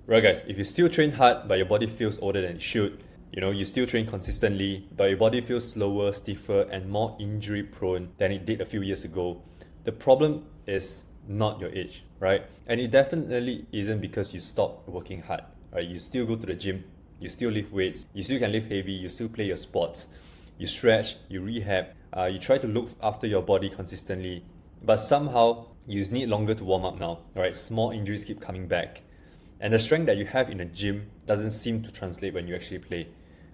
Right guys, if you still train hard but your body feels older than it should, you still train consistently but your body feels slower, stiffer and more injury prone than it did a few years ago, the problem is not your age, right? And it definitely isn't because you stopped working hard, right? You still go to the gym, you still lift weights, you still can lift heavy, you still play your sports, you stretch, you rehab, you try to look after your body consistently, but somehow you need longer to warm up now, right? Small injuries keep coming back. And the strength that you have in a gym doesn't seem to translate when you actually play,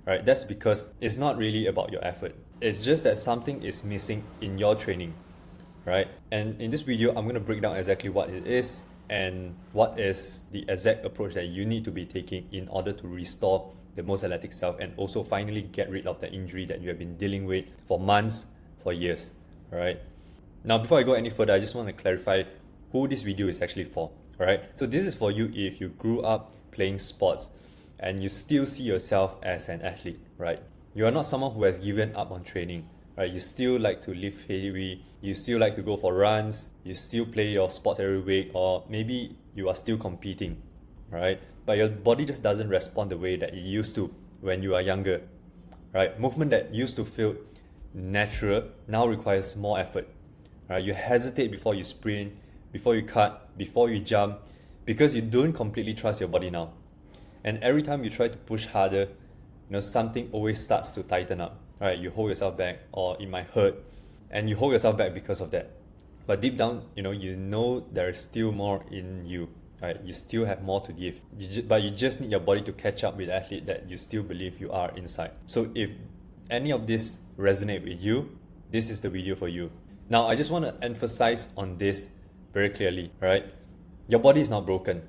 right? That's because it's not really about your effort. It's just that something is missing in your training, right? And in this video, I'm going to break down exactly what it is and what is the exact approach that you need to be taking in order to restore the most athletic self and also finally get rid of the injury that you have been dealing with for months, for years, all right? Now, before I go any further, I just want to clarify who this video is actually for. Alright, so this is for you if you grew up playing sports and you still see yourself as an athlete, right? You are not someone who has given up on training, right? You still like to lift heavy, you still like to go for runs, you still play your sports every week, or maybe you are still competing, right? But your body just doesn't respond the way that it used to when you are younger, right? Movement that used to feel natural now requires more effort, right? You hesitate before you sprint, before you cut, before you jump, because you don't completely trust your body now. And every time you try to push harder, something always starts to tighten up, right? You hold yourself back, or it might hurt, and you hold yourself back because of that. But deep down, you know there is still more in you, right? You still have more to give, but you just need your body to catch up with the athlete that you still believe you are inside. So if any of this resonate with you, this is the video for you. Now, I just want to emphasize on this very clearly, right? Your body is not broken.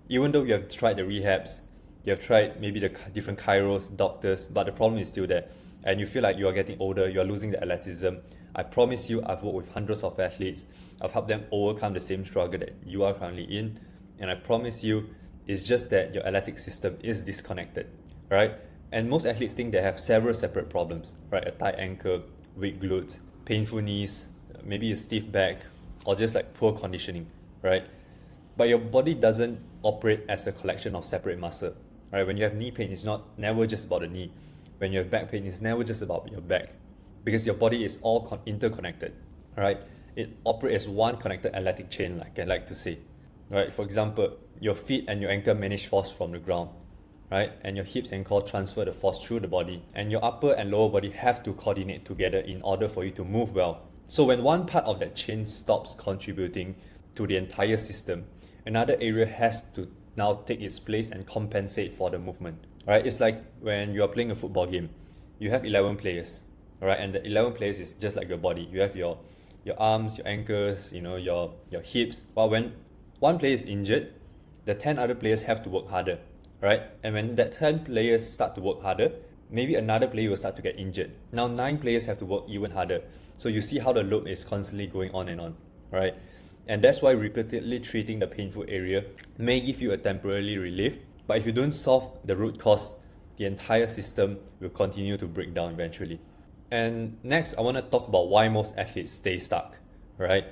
Even though you have tried the rehabs, you have tried maybe the different chiros, doctors, but the problem is still there. And you feel like you are getting older, you are losing the athleticism. I promise you, I've worked with hundreds of athletes. I've helped them overcome the same struggle that you are currently in. And I promise you, it's just that your athletic system is disconnected, right? And most athletes think they have several separate problems, right? A tight ankle, weak glutes, painful knees, maybe a stiff back, or just like poor conditioning, right? But your body doesn't operate as a collection of separate muscle, right? When you have knee pain, it's never just about the knee. When you have back pain, it's never just about your back, because your body is all interconnected, right? It operates as one connected athletic chain, like I like to say, right? For example, your feet and your ankle manage force from the ground, right? And your hips and core transfer the force through the body, and your upper and lower body have to coordinate together in order for you to move well. So when one part of that chain stops contributing to the entire system, another area has to now take its place and compensate for the movement, right? It's like when you are playing a football game, you have 11 players, right? And the 11 players is just like your body. You have your arms, your ankles, your hips. But when one player is injured, the 10 other players have to work harder, right? And when that 10 players start to work harder, maybe another player will start to get injured. Now 9 players have to work even harder. So you see how the loop is constantly going on and on, right? And that's why repeatedly treating the painful area may give you a temporary relief, but if you don't solve the root cause, the entire system will continue to break down eventually. And next, I want to talk about why most athletes stay stuck, right?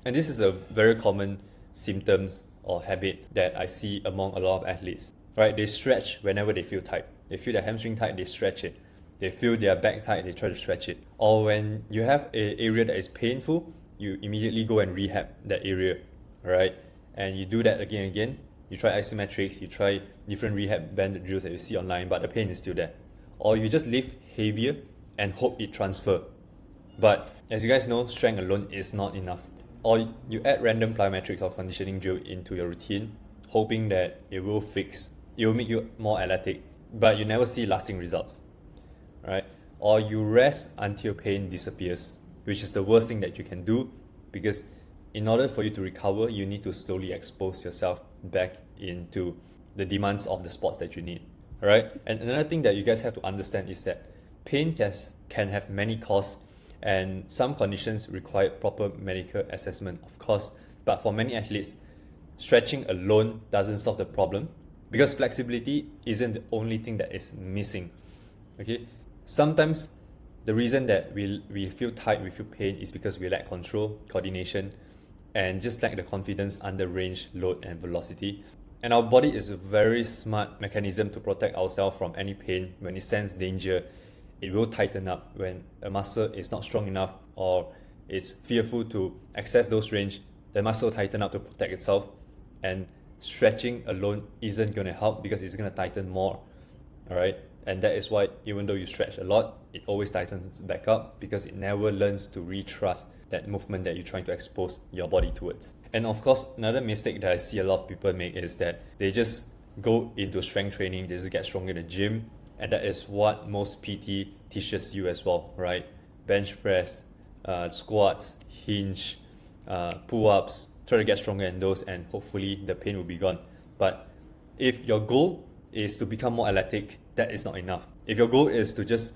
And this is a very common symptoms or habit that I see among a lot of athletes, right? They stretch whenever they feel tight. They feel their hamstring tight, they stretch it. They feel their back tight, they try to stretch it. Or when you have an area that is painful, you immediately go and rehab that area, right? And you do that again and again. You try isometrics, you try different rehab band drills that you see online, but the pain is still there. Or you just lift heavier and hope it transfer. But as you guys know, strength alone is not enough. Or you add random plyometrics or conditioning drill into your routine, hoping that it will fix, it will make you more athletic, but you never see lasting results, right? Or you rest until pain disappears, which is the worst thing that you can do, because in order for you to recover, you need to slowly expose yourself back into the demands of the sports that you need, right? And another thing that you guys have to understand is that pain can have many causes, and some conditions require proper medical assessment, of course, but for many athletes, stretching alone doesn't solve the problem, because flexibility isn't the only thing that is missing, okay? Sometimes the reason that we feel tight, we feel pain is because we lack control, coordination, and just lack the confidence under range, load, and velocity. And our body is a very smart mechanism to protect ourselves from any pain. When it senses danger, it will tighten up. When a muscle is not strong enough or it's fearful to access those range, the muscle tighten up to protect itself. And stretching alone isn't going to help because it's going to tighten more. All right. And that is why even though you stretch a lot, it always tightens back up because it never learns to retrust that movement that you're trying to expose your body towards. And of course, another mistake that I see a lot of people make is that they just go into strength training, they just get stronger in the gym, and that is what most PT teaches you as well, right? Bench press, squats, hinge, pull-ups, try to get stronger in those, and hopefully the pain will be gone. But if your goal is to become more athletic, that is not enough. If your goal is to just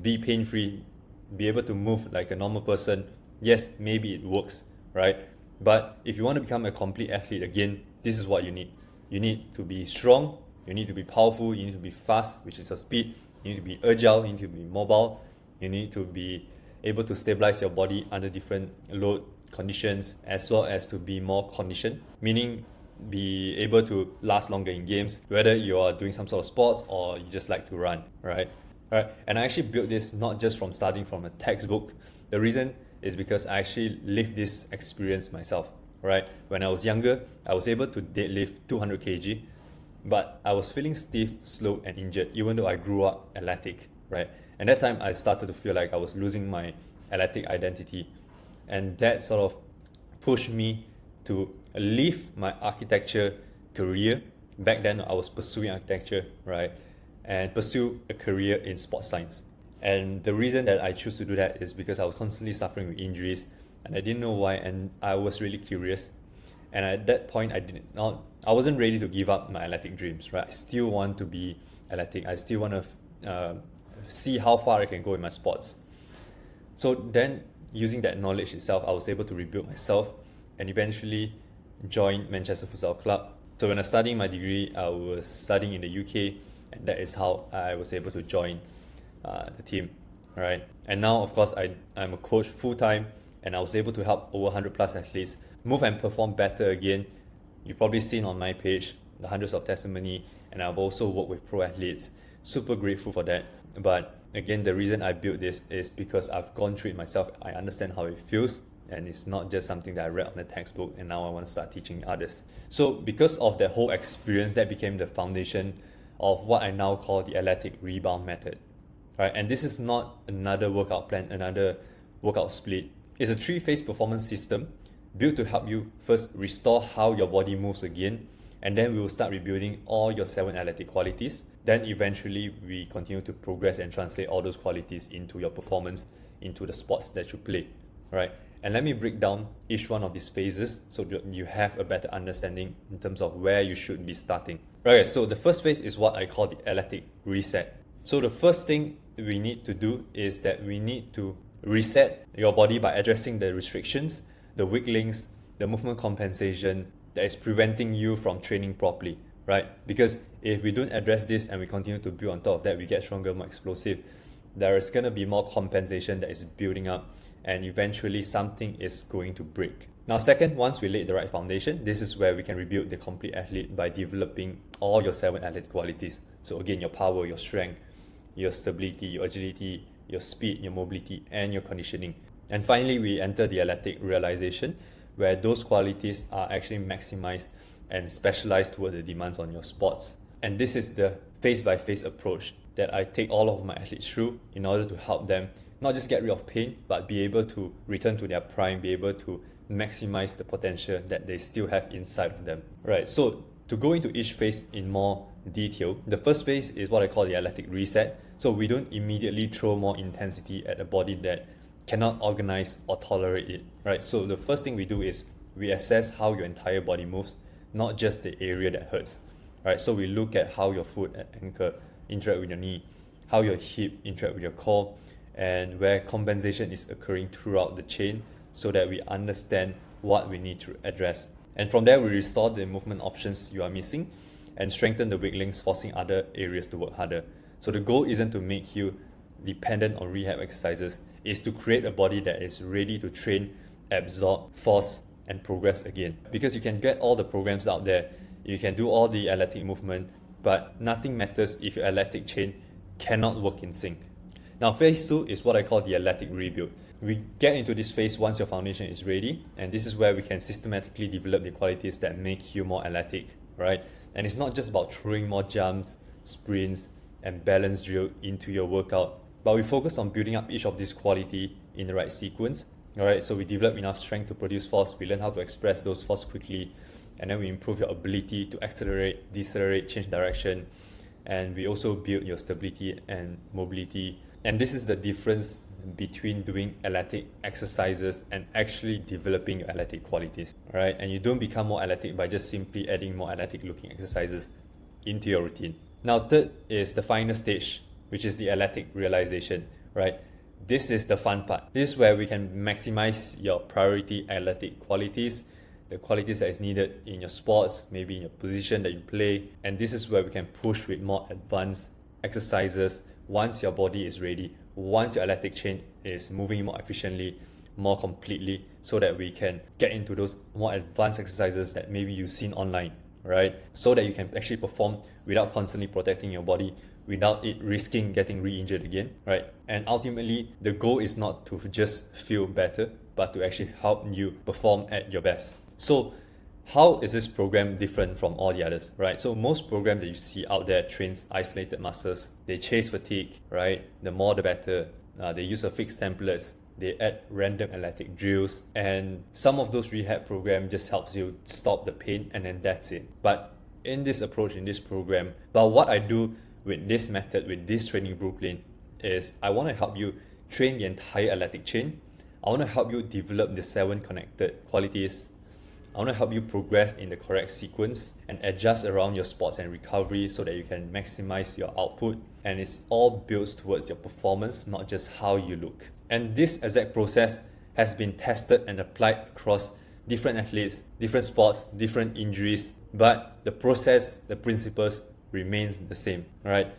be pain-free, be able to move like a normal person, yes, maybe it works, right? But if you want to become a complete athlete again, this is what you need. You need to be strong, you need to be powerful, you need to be fast, which is your speed, you need to be agile, you need to be mobile, you need to be able to stabilize your body under different load conditions, as well as to be more conditioned, meaning be able to last longer in games, whether you are doing some sort of sports or you just like to run, right? And I actually built this not just from starting from a textbook. The reason is because I actually lived this experience myself, right? When I was younger, I was able to deadlift 200 kg, but I was feeling stiff, slow, and injured, even though I grew up athletic, right? And that time I started to feel like I was losing my athletic identity. And that sort of pushed me to leave my architecture career. Back then, I was pursuing architecture, right? And pursue a career in sports science. And the reason that I choose to do that is because I was constantly suffering with injuries and I didn't know why, and I was really curious. And at that point, I wasn't ready to give up my athletic dreams, right? I still want to be athletic. I still want to see how far I can go in my sports. So then, using that knowledge itself, I was able to rebuild myself and eventually joined Manchester Futsal Club. So when I was studying my degree, I was studying in the UK, and that is how I was able to join the team, right? And now, of course, I'm a coach full-time, and I was able to help over 100 plus athletes move and perform better again. You've probably seen on my page the hundreds of testimony, and I've also worked with pro athletes. Super grateful for that. But again, the reason I built this is because I've gone through it myself. I understand how it feels, and it's not just something that I read on the textbook and now I want to start teaching others. So because of that whole experience, that became the foundation of what I now call the athletic rebound method, right? And this is not another workout plan, another workout split. It's a 3-phase performance system built to help you first restore how your body moves again, and then we will start rebuilding all your 7 athletic qualities. Then eventually we continue to progress and translate all those qualities into your performance, into the sports that you play, right? And let me break down each one of these phases so that you have a better understanding in terms of where you should be starting. Okay, so the first phase is what I call the athletic reset. So the first thing we need to do is that we need to reset your body by addressing the restrictions, the weak links, the movement compensation that is preventing you from training properly, right? Because if we don't address this and we continue to build on top of that, we get stronger, more explosive, there is going to be more compensation that is building up, and eventually something is going to break. Now, second, once we laid the right foundation, this is where we can rebuild the complete athlete by developing all your 7 athletic qualities. So again, your power, your strength, your stability, your agility, your speed, your mobility, and your conditioning. And finally, we enter the athletic realization, where those qualities are actually maximized and specialized toward the demands on your sports. And this is the phase-by-phase approach that I take all of my athletes through in order to help them not just get rid of pain, but be able to return to their prime, be able to maximize the potential that they still have inside of them. Right, so to go into each phase in more detail, the first phase is what I call the athletic reset. So we don't immediately throw more intensity at a body that cannot organize or tolerate it, right? So the first thing we do is we assess how your entire body moves, not just the area that hurts, right? So we look at how your foot and ankle interact with your knee, how your hip interact with your core, and where compensation is occurring throughout the chain so that we understand what we need to address. And from there, we restore the movement options you are missing and strengthen the weak links, forcing other areas to work harder. So the goal isn't to make you dependent on rehab exercises, is to create a body that is ready to train, absorb, force, and progress again. Because you can get all the programs out there, You can do all the athletic movement, but nothing matters if your athletic chain cannot work in sync. Now, phase 2 is what I call the athletic rebuild. We get into this phase once your foundation is ready, and this is where we can systematically develop the qualities that make you more athletic, right? And it's not just about throwing more jumps, sprints, and balance drill into your workout, but we focus on building up each of these quality in the right sequence. Alright, so we develop enough strength to produce force, we learn how to express those force quickly, and then we improve your ability to accelerate, decelerate, change direction, and we also build your stability and mobility. And this is the difference between doing athletic exercises and actually developing your athletic qualities. Alright, and you don't become more athletic by just simply adding more athletic looking exercises into your routine. Now, third is the final stage, which is the athletic realization, right? This is the fun part. This is where we can maximize your priority athletic qualities, the qualities that is needed in your sports, maybe in your position that you play. And this is where we can push with more advanced exercises once your body is ready, once your athletic chain is moving more efficiently, more completely, so that we can get into those more advanced exercises that maybe you've seen online, right? So that you can actually perform without constantly protecting your body, without it risking getting re-injured again, right? And ultimately, the goal is not to just feel better, but to actually help you perform at your best. So how is this program different from all the others, right? So most programs that you see out there trains isolated muscles. They chase fatigue, right? The more the better. They use a fixed templates. They add random athletic drills. And some of those rehab programs just helps you stop the pain and then that's it. But in this approach, in this program, what I do with this method, with this training blueprint, is I want to help you train the entire athletic chain. I want to help you develop the 7 connected qualities. I want to help you progress in the correct sequence and adjust around your sports and recovery so that you can maximize your output. And it's all built towards your performance, not just how you look. And this exact process has been tested and applied across different athletes, different sports, different injuries, but the process, the principles remains the same, right?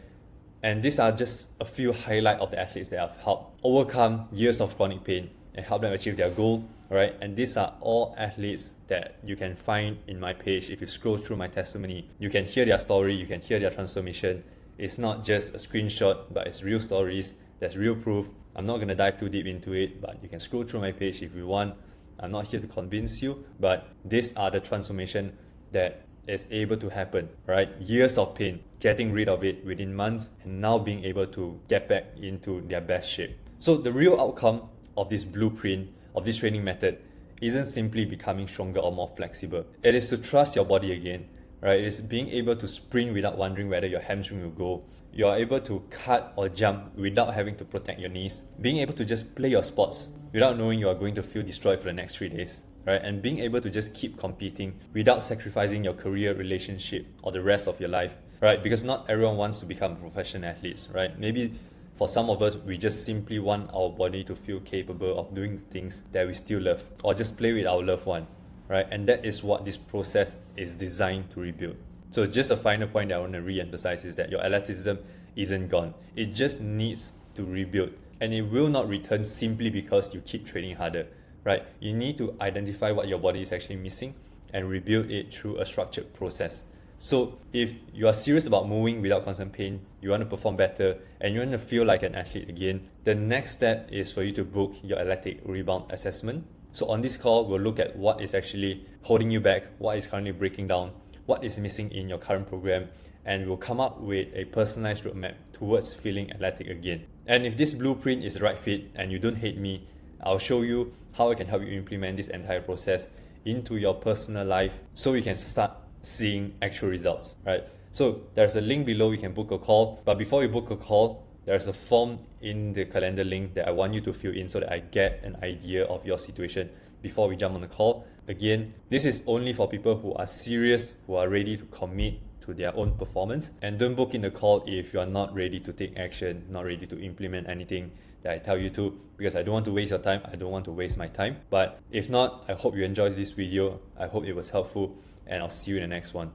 And these are just a few highlights of the athletes that have helped overcome years of chronic pain and help them achieve their goal, right? And these are all athletes that you can find in my page. If you scroll through my testimony, you can hear their story, you can hear their transformation. It's not just a screenshot, but it's real stories. There's real proof. I'm not going to dive too deep into it, but you can scroll through my page if you want. I'm not here to convince you, but these are the transformation that is able to happen, right? Years of pain, getting rid of it within months, and now being able to get back into their best shape. So the real outcome of this blueprint, of this training method, isn't simply becoming stronger or more flexible. It is to trust your body again, right? It is being able to sprint without wondering whether your hamstring will go. You are able to cut or jump without having to protect your knees. Being able to just play your sports without knowing you are going to feel destroyed for the next 3 days. Right? And being able to just keep competing without sacrificing your career, relationship, or the rest of your life, right? Because not everyone wants to become professional athletes, right? Maybe for some of us, we just simply want our body to feel capable of doing things that we still love, or just play with our loved one, right? And that is what this process is designed to rebuild. So just a final point that I want to re-emphasize is that your athleticism isn't gone. It just needs to rebuild, and it will not return simply because you keep training harder. Right? You need to identify what your body is actually missing and rebuild it through a structured process. So if you are serious about moving without constant pain, you want to perform better, and you want to feel like an athlete again, the next step is for you to book your athletic rebound assessment. So on this call, we'll look at what is actually holding you back, what is currently breaking down, what is missing in your current program, and we'll come up with a personalized roadmap towards feeling athletic again. And if this blueprint is the right fit and you don't hate me, I'll show you how I can help you implement this entire process into your personal life so you can start seeing actual results, right? So there's a link below, you can book a call. But before you book a call, there's a form in the calendar link that I want you to fill in so that I get an idea of your situation before we jump on the call. Again, this is only for people who are serious, who are ready to commit to their own performance. And don't book in the call if you are not ready to take action, not ready to implement anything that I tell you to, because I don't want to waste your time. I don't want to waste my time. But if not, I hope you enjoyed this video. I hope it was helpful, and I'll see you in the next one.